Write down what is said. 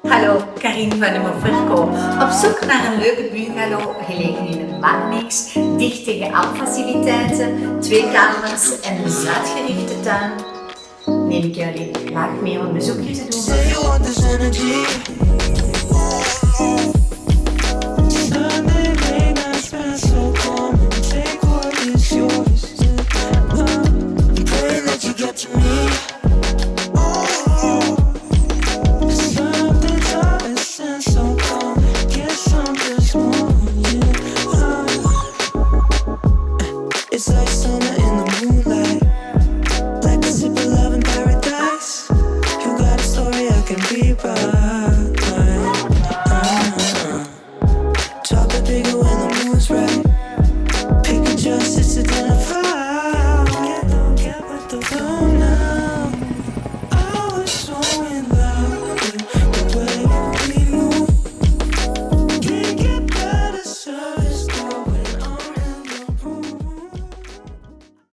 Hallo, Karin van Immo Ferco. Op zoek naar een leuke bungalow gelegen in een Marnix, dicht tegen alle faciliteiten, 2 kamers en een zuidgerichte tuin. Neem ik jullie graag mee om een bezoekje te doen. Say you want this energy. Sunday late night spent so calm. Take what is yours. I'm praying that you get to me. Something's up and sense so calm. Get some this morning. It's like summer in the moonlight. Like a sip of love in paradise. You got a story I can rewrite.